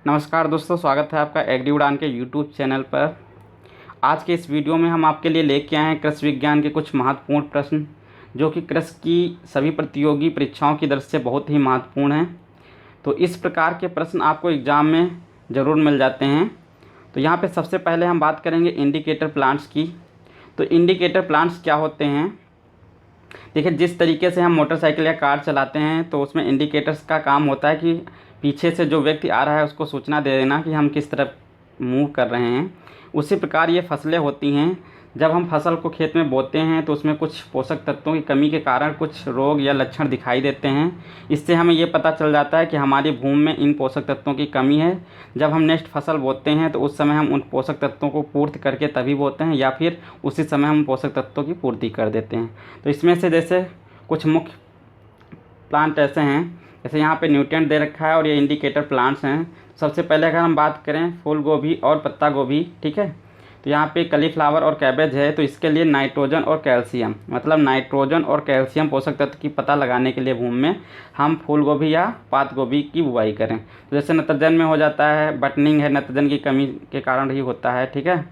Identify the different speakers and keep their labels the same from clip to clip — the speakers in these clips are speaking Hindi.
Speaker 1: नमस्कार दोस्तों, स्वागत है आपका एग्री उड़ान के यूट्यूब चैनल पर। आज के इस वीडियो में हम आपके लिए लेके आए हैं कृषि विज्ञान के कुछ महत्वपूर्ण प्रश्न, जो कि कृषि की सभी प्रतियोगी परीक्षाओं की दृष्टि से बहुत ही महत्वपूर्ण हैं। तो इस प्रकार के प्रश्न आपको एग्ज़ाम में ज़रूर मिल जाते हैं। तो यहाँ पे सबसे पहले हम बात करेंगे इंडिकेटर प्लांट्स की। तो इंडिकेटर प्लांट्स क्या होते हैं? देखिए, जिस तरीके से हम मोटरसाइकिल या कार चलाते हैं तो उसमें इंडिकेटर्स का काम होता है कि पीछे से जो व्यक्ति आ रहा है उसको सूचना दे देना कि हम किस तरफ मूव कर रहे हैं। उसी प्रकार ये फसलें होती हैं। जब हम फसल को खेत में बोते हैं तो उसमें कुछ पोषक तत्वों की कमी के कारण कुछ रोग या लक्षण दिखाई देते हैं। इससे हमें ये पता चल जाता है कि हमारी भूमि में इन पोषक तत्वों की कमी है। जब हम नेक्स्ट फसल बोते हैं तो उस समय हम उन पोषक तत्वों को पूर्ति करके तभी बोते हैं, या फिर उसी समय हम पोषक तत्वों की पूर्ति कर देते हैं। तो इसमें से जैसे कुछ मुख्य प्लांट ऐसे हैं, जैसे यहाँ पे न्यूट्रिएंट दे रखा है और ये इंडिकेटर प्लांट्स हैं। सबसे पहले अगर हम बात करें फूल गोभी और पत्ता गोभी, ठीक है, तो यहाँ पे कलीफ्लावर और कैबेज है। तो इसके लिए नाइट्रोजन और कैल्शियम, मतलब नाइट्रोजन और कैल्शियम पोषक तत्व की पता लगाने के लिए भूमि में हम फूल गोभी या पात गोभी की बुआई करें। तो जैसे नत्रजन में हो जाता है, बटनिंग है, नत्रजन की कमी के कारण ही होता है, ठीक है।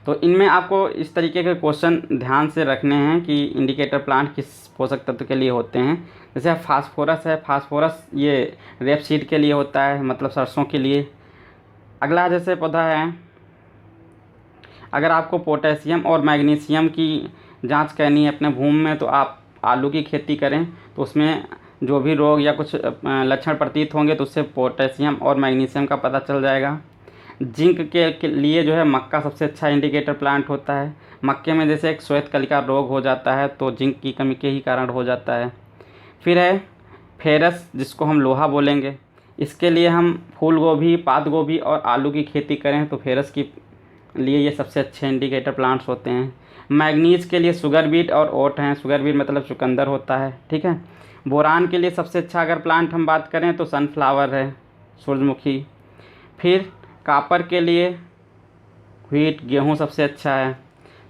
Speaker 1: तो इनमें आपको इस तरीके के क्वेश्चन ध्यान से रखने हैं कि इंडिकेटर प्लांट किस पोषक तत्व के लिए होते हैं। जैसे फास्फोरस है, फास्फोरस ये रेपसीड के लिए होता है, मतलब सरसों के लिए। अगला जैसे पौधा है, अगर आपको पोटेशियम और मैग्नीशियम की जांच करनी है अपने भूमि में तो आप आलू की खेती करें। तो उसमें जो भी रोग या कुछ लक्षण प्रतीत होंगे तो उससे पोटेशियम और मैग्नीशियम का पता चल जाएगा। जिंक के लिए जो है मक्का सबसे अच्छा इंडिकेटर प्लांट होता है। मक्के में जैसे एक श्वेत कलिका रोग हो जाता है तो जिंक की कमी के ही कारण हो जाता है। फिर है फेरस, जिसको हम लोहा बोलेंगे। इसके लिए हम फूल गोभी, पात गोभी और आलू की खेती करें तो फेरस की लिए ये सबसे अच्छे इंडिकेटर प्लांट्स होते हैं। मैग्नीज के लिए शुगर बीट और ओट हैं। शुगर बीट मतलब चुकंदर होता है, ठीक है। बोरान के लिए सबसे अच्छा अगर प्लांट हम बात करें तो सनफ्लावर है, सूरजमुखी। फिर कापर के लिए व्हीट, गेहूं सबसे अच्छा है।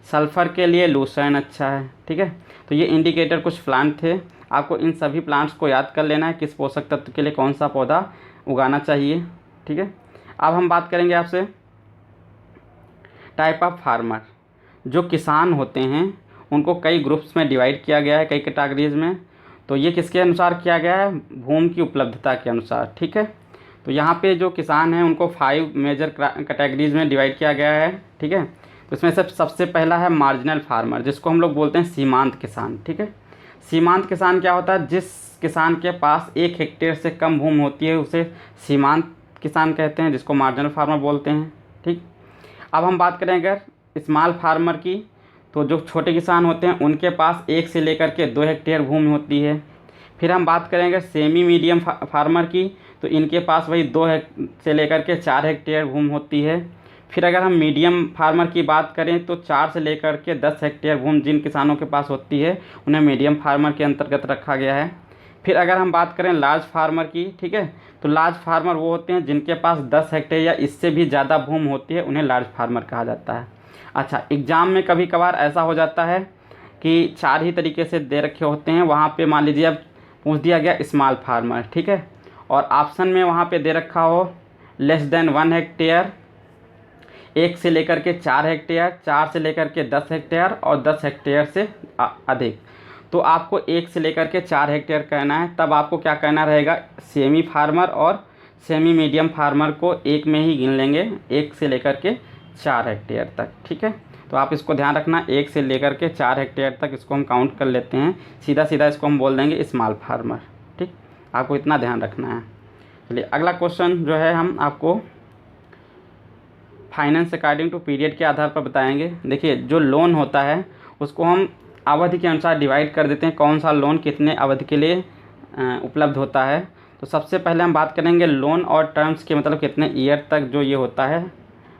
Speaker 1: सल्फ़र के लिए लूसर्न अच्छा है, ठीक है। तो ये इंडिकेटर कुछ प्लांट थे। आपको इन सभी प्लांट्स को याद कर लेना है, किस पोषक तत्व के लिए कौन सा पौधा उगाना चाहिए, ठीक है। अब हम बात करेंगे आपसे टाइप ऑफ फार्मर। जो किसान होते हैं उनको कई ग्रुप्स में डिवाइड किया गया है, कई कैटेगरीज में। तो ये किसके अनुसार किया गया है? भूमि की उपलब्धता के अनुसार, ठीक है। तो यहाँ पे जो किसान हैं उनको 5 मेजर कैटेगरीज में डिवाइड किया गया है, ठीक है। तो इसमें सबसे पहला है मार्जिनल फार्मर, जिसको हम लोग बोलते हैं सीमांत किसान, ठीक है। सीमांत किसान क्या होता है? जिस किसान के पास 1 हेक्टेयर से कम भूमि होती है उसे सीमांत किसान कहते हैं, जिसको मार्जिनल फार्मर बोलते हैं, ठीक। अब हम बात करें अगर स्मॉल फार्मर की, तो जो छोटे किसान होते हैं उनके पास 1 से लेकर के 2 हेक्टेयर भूमि होती है। फिर हम बात करेंगे सेमी मीडियम फार्मर की, तो इनके पास वही 2 से लेकर के 4 हेक्टेयर भूमि होती है। फिर अगर हम मीडियम फार्मर की बात करें तो 4 से लेकर के 10 हेक्टेयर भूमि जिन किसानों के पास होती है उन्हें मीडियम फार्मर के अंतर्गत रखा गया है। फिर अगर हम बात करें लार्ज फार्मर की, ठीक है, तो लार्ज फार्मर वो होते हैं जिनके पास 10 हेक्टेयर या इससे भी ज़्यादा भूमि होती है, उन्हें लार्ज फार्मर कहा जाता है। अच्छा, एग्ज़ाम में कभी कभार ऐसा हो जाता है कि 4 ही तरीके से दे रखे होते हैं। वहाँ पे मान लीजिए अब पूछ दिया गया स्मॉल फार्मर, ठीक है, और ऑप्शन में वहाँ पे दे रखा हो लेस देन 1 हेक्टेयर, 1 से लेकर के 4 हेक्टेयर, 4 से लेकर के 10 हेक्टेयर और 10 हेक्टेयर से अधिक। तो आपको 1 से लेकर के 4 हेक्टेयर कहना है। तब आपको क्या कहना रहेगा? सेमी फार्मर और सेमी मीडियम फार्मर को एक में ही गिन लेंगे, 1 से लेकर के 4 हेक्टेयर तक, ठीक है। तो आप इसको ध्यान रखना, 1 से लेकर के 4 हेक्टेयर तक इसको हम काउंट कर लेते हैं। सीधा सीधा इसको हम बोल देंगे स्मॉल फार्मर, ठीक। आपको इतना ध्यान रखना है। चलिए अगला क्वेश्चन जो है हम आपको फाइनेंस अकॉर्डिंग टू पीरियड के आधार पर बताएंगे। देखिए, जो लोन होता है उसको हम अवधि के अनुसार डिवाइड कर देते हैं, कौन सा लोन कितने अवधि के लिए उपलब्ध होता है। तो सबसे पहले हम बात करेंगे लोन और टर्म्स के, मतलब कितने ईयर तक जो ये होता है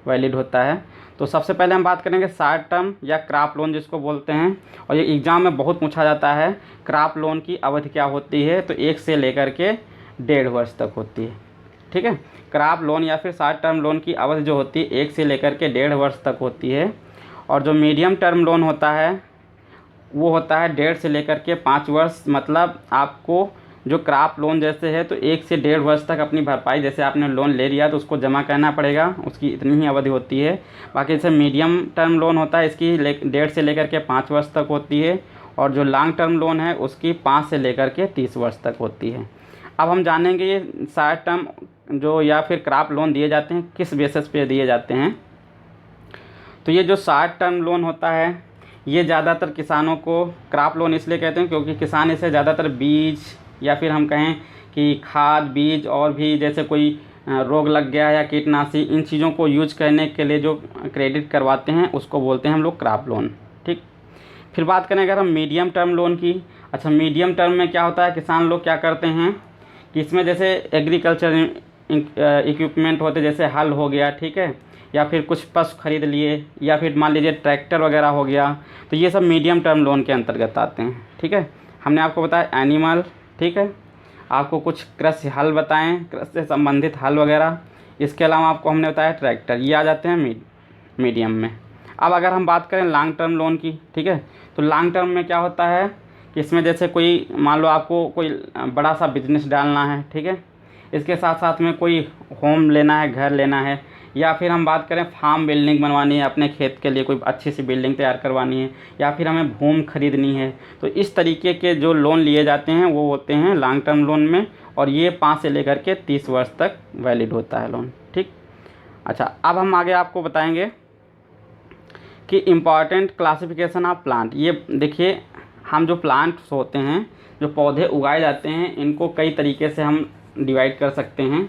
Speaker 1: वैलिड होता है। तो सबसे पहले हम बात करेंगे शॉर्ट टर्म या क्रॉप लोन जिसको बोलते हैं, और ये एग्ज़ाम में बहुत पूछा जाता है। क्रॉप लोन की अवधि क्या होती है? तो 1 से लेकर के 1.5 वर्ष तक होती है, ठीक है। क्रॉप लोन या फिर शॉर्ट टर्म लोन की अवधि जो होती है 1 से लेकर के 1.5 वर्ष तक होती है। और जो मीडियम टर्म लोन होता है वो होता है 1.5 से लेकर के 5 वर्ष, मतलब आपको जो क्रॉप लोन जैसे है तो 1 से 1.5 वर्ष तक अपनी भरपाई, जैसे आपने लोन ले लिया तो उसको जमा करना पड़ेगा, उसकी इतनी ही अवधि होती है। बाकी जैसे मीडियम टर्म लोन होता है इसकी 1.5 से लेकर के 5 वर्ष तक होती है, और जो लॉन्ग टर्म लोन है उसकी 5 से लेकर के 30 वर्ष तक होती है। अब हम जानेंगे ये शॉर्ट टर्म जो या फिर क्रॉप लोन दिए जाते हैं किस बेसिस पे दिए जाते हैं। तो ये जो शॉर्ट टर्म लोन होता है ये ज़्यादातर किसानों को क्रॉप लोन इसलिए कहते हैं क्योंकि किसान इसे ज़्यादातर बीज या फिर हम कहें कि खाद बीज और भी जैसे कोई रोग लग गया या कीटनाशी, इन चीज़ों को यूज करने के लिए जो क्रेडिट करवाते हैं उसको बोलते हैं हम लोग क्रॉप लोन। ठीक, फिर बात करें अगर हम मीडियम टर्म लोन की। अच्छा, मीडियम टर्म में क्या होता है, किसान लोग क्या करते हैं कि इसमें जैसे एग्रीकल्चर इक्विपमेंट होते जैसे हल हो गया, ठीक है, या फिर कुछ पशु खरीद लिए या फिर मान लीजिए ट्रैक्टर वगैरह हो गया, तो ये सब मीडियम टर्म लोन के अंतर्गत आते हैं। ठीक है, हमने आपको बताया एनिमल, ठीक है, आपको कुछ कृषि हल बताएं, कृषि से संबंधित हल वगैरह, इसके अलावा आपको हमने बताया ट्रैक्टर, ये आ जाते हैं मीडियम में। अब अगर हम बात करें लॉन्ग टर्म लोन की, ठीक है, तो लॉन्ग टर्म में क्या होता है कि इसमें जैसे कोई मान लो आपको कोई बड़ा सा बिजनेस डालना है, ठीक है, इसके साथ साथ में कोई होम लेना है, घर लेना है, या फिर हम बात करें फार्म बिल्डिंग बनवानी है, अपने खेत के लिए कोई अच्छी सी बिल्डिंग तैयार करवानी है, या फिर हमें भूमि खरीदनी है, तो इस तरीके के जो लोन लिए जाते हैं वो होते हैं लॉन्ग टर्म लोन में, और ये 5 से लेकर के 30 वर्ष तक वैलिड होता है लोन। ठीक, अच्छा, अब हम आगे आपको बताएंगे कि इम्पॉर्टेंट क्लासिफिकेशन ऑफ प्लांट। ये देखिए, हम जो प्लांट्स होते हैं, जो पौधे उगाए जाते हैं, इनको कई तरीके से हम डिवाइड कर सकते हैं।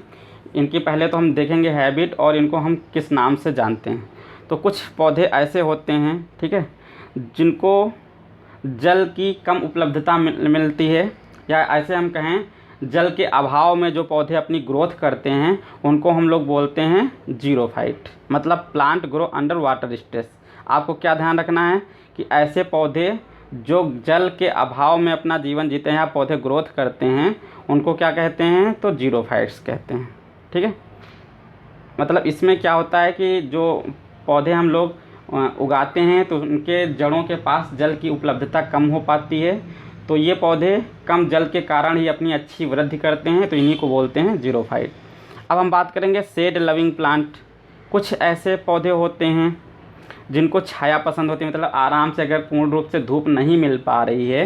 Speaker 1: इनकी पहले तो हम देखेंगे हैबिट और इनको हम किस नाम से जानते हैं। तो कुछ पौधे ऐसे होते हैं, ठीक है, जिनको जल की कम उपलब्धता मिलती है, या ऐसे हम कहें जल के अभाव में जो पौधे अपनी ग्रोथ करते हैं उनको हम लोग बोलते हैं जीरोफाइट, मतलब plant grow under water stress. आपको क्या ध्यान रखना है कि ऐसे पौधे जो जल के अभाव में अपना जीवन जीते हैं या पौधे ग्रोथ करते हैं उनको क्या कहते हैं, तो जीरोफाइट्स कहते हैं। ठीक है, मतलब इसमें क्या होता है कि जो पौधे हम लोग उगाते हैं तो उनके जड़ों के पास जल की उपलब्धता कम हो पाती है, तो ये पौधे कम जल के कारण ही अपनी अच्छी वृद्धि करते हैं, तो इन्हीं को बोलते हैं जीरोफाइट। अब हम बात करेंगे शेड लविंग प्लांट। कुछ ऐसे पौधे होते हैं जिनको छाया पसंद होती है, मतलब आराम से अगर पूर्ण रूप से धूप नहीं मिल पा रही है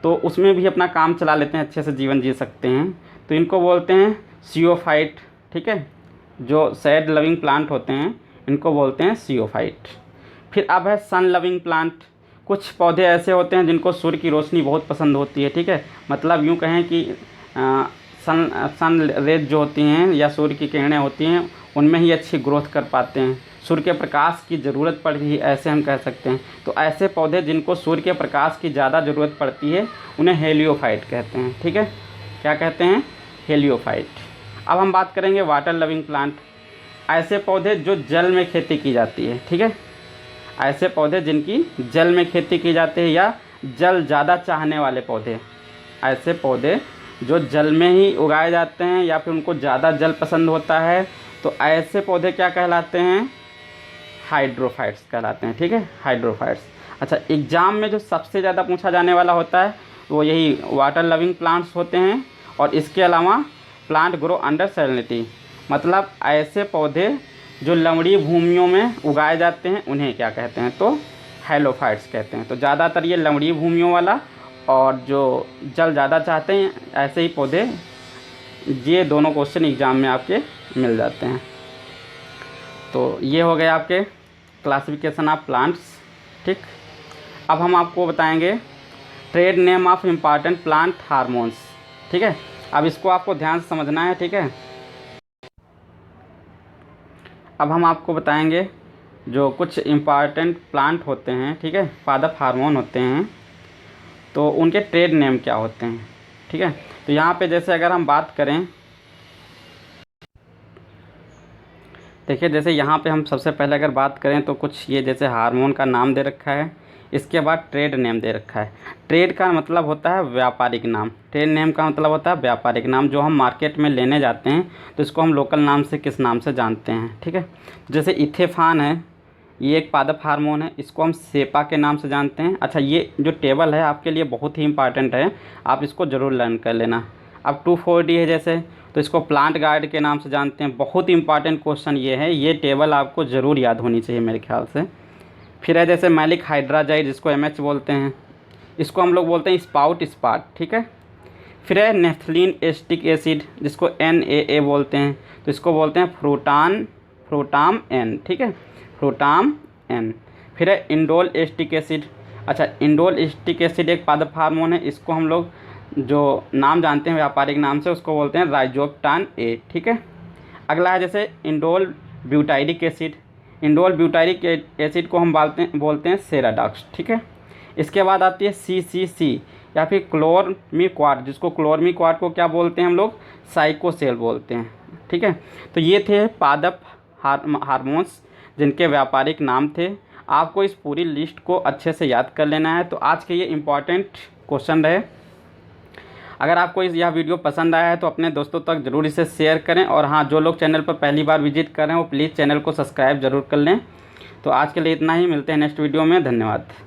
Speaker 1: तो उसमें भी अपना काम चला लेते हैं, अच्छे से जीवन जी सकते हैं, तो इनको बोलते हैं सियोफाइट। ठीक है, जो शेड लविंग प्लांट होते हैं इनको बोलते हैं सियोफाइट। फिर अब है सन लविंग प्लांट। कुछ पौधे ऐसे होते हैं जिनको सूर्य की रोशनी बहुत पसंद होती है, ठीक है, मतलब यूँ कहें कि सन रेज जो होती हैं या सूर्य की किरणें होती हैं उनमें ही अच्छी ग्रोथ कर पाते हैं, सूर्य के प्रकाश की ज़रूरत पड़ती है, ऐसे हम कह सकते हैं। तो ऐसे पौधे जिनको सूर्य के प्रकाश की ज़्यादा ज़रूरत पड़ती है उन्हें हेलियोफाइट कहते हैं। ठीक है, क्या कहते हैं, हेलियोफाइट। अब हम बात करेंगे वाटर लविंग प्लांट। ऐसे पौधे जो जल में खेती की जाती है, ठीक है, ऐसे पौधे जिनकी जल में खेती की जाती है या जल ज़्यादा चाहने वाले पौधे, ऐसे पौधे जो जल में ही उगाए जाते हैं या फिर उनको ज़्यादा जल पसंद होता है, तो ऐसे पौधे क्या कहलाते हैं, हाइड्रोफाइट्स कहलाते हैं। ठीक है, हाइड्रोफाइट्स। अच्छा, एग्ज़ाम में जो सबसे ज़्यादा पूछा जाने वाला होता है वो यही वाटर लविंग प्लांट्स होते हैं, और इसके अलावा प्लांट ग्रो अंडर सैलिनिटी, मतलब ऐसे पौधे जो लवणीय भूमियों में उगाए जाते हैं उन्हें क्या कहते हैं, तो हैलोफाइट्स कहते हैं। तो ज़्यादातर ये लवणीय भूमियों वाला और जो जल ज़्यादा चाहते हैं ऐसे ही पौधे, ये दोनों क्वेश्चन एग्ज़ाम में आपके मिल जाते हैं। तो ये हो गए आपके क्लासिफिकेशन ऑफ प्लांट्स। ठीक, अब हम आपको बताएंगे trade name of important plant hormones. ठीक है, अब इसको आपको ध्यान से समझना है। ठीक है, अब हम आपको बताएंगे जो कुछ इम्पॉर्टेंट प्लांट होते हैं, ठीक है, पादप हार्मोन होते हैं, तो उनके ट्रेड नेम क्या होते हैं। ठीक है, तो यहाँ पे जैसे अगर हम बात करें, देखिए जैसे यहाँ पे हम सबसे पहले अगर बात करें तो कुछ ये जैसे हार्मोन का नाम दे रखा है, इसके बाद ट्रेड नेम दे रखा है। ट्रेड का मतलब होता है व्यापारिक नाम, ट्रेड नेम का मतलब होता है व्यापारिक नाम। जो हम मार्केट में लेने जाते हैं तो इसको हम लोकल नाम से किस नाम से जानते हैं। ठीक है, जैसे इथेफान है, ये एक पादप हार्मोन है, इसको हम सेपा के नाम से जानते हैं। अच्छा, ये जो टेबल है आपके लिए बहुत ही इंपॉर्टेंट है, आप इसको ज़रूर लर्न कर लेना। अब 2,4-D है जैसे, तो इसको प्लांट गार्ड के नाम से जानते हैं। बहुत ही इंपॉर्टेंट क्वेश्चन ये है, ये टेबल आपको ज़रूर याद होनी चाहिए मेरे ख्याल से। फिर है जैसे मैलिक हाइड्राजाइड, जिसको MH बोलते हैं, इसको हम लोग बोलते हैं स्पाउट स्पॉट, ठीक है। फिर है नेफ्थलीन एस्टिक एसिड, जिसको NaA बोलते हैं, तो इसको बोलते हैं फ्रूटाम N, ठीक है, फ्रूटाम N। फिर है इंडोल एस्टिक एसिड। अच्छा, इंडोल एस्टिक एसिड एक पादप हार्मोन है, इसको हम लोग जो नाम जानते हैं व्यापारिक नाम से, उसको बोलते हैं राइजोप्टान A, ठीक है। अगला है जैसे indole butyric acid. Indole butyric acid को हम बोलते हैं सेराडॉक्स, ठीक है। इसके बाद आती है CCC या फिर क्लोरमीक्वाट, जिसको क्लोरमीक्वाट को क्या बोलते हैं हम लोग, साइकोसेल बोलते हैं, ठीक है। तो ये थे पादप हार्मोन्स जिनके व्यापारिक नाम थे। आपको इस पूरी लिस्ट को अच्छे से याद कर लेना है। तो आज के ये इम्पॉर्टेंट क्वेश्चन रहे। अगर आपको यह वीडियो पसंद आया है तो अपने दोस्तों तक ज़रूर इसे शेयर करें, और हाँ, जो लोग चैनल पर पहली बार विजिट कर रहे हैं वो प्लीज़ चैनल को सब्सक्राइब ज़रूर कर लें। तो आज के लिए इतना ही, मिलते हैं नेक्स्ट वीडियो में। धन्यवाद।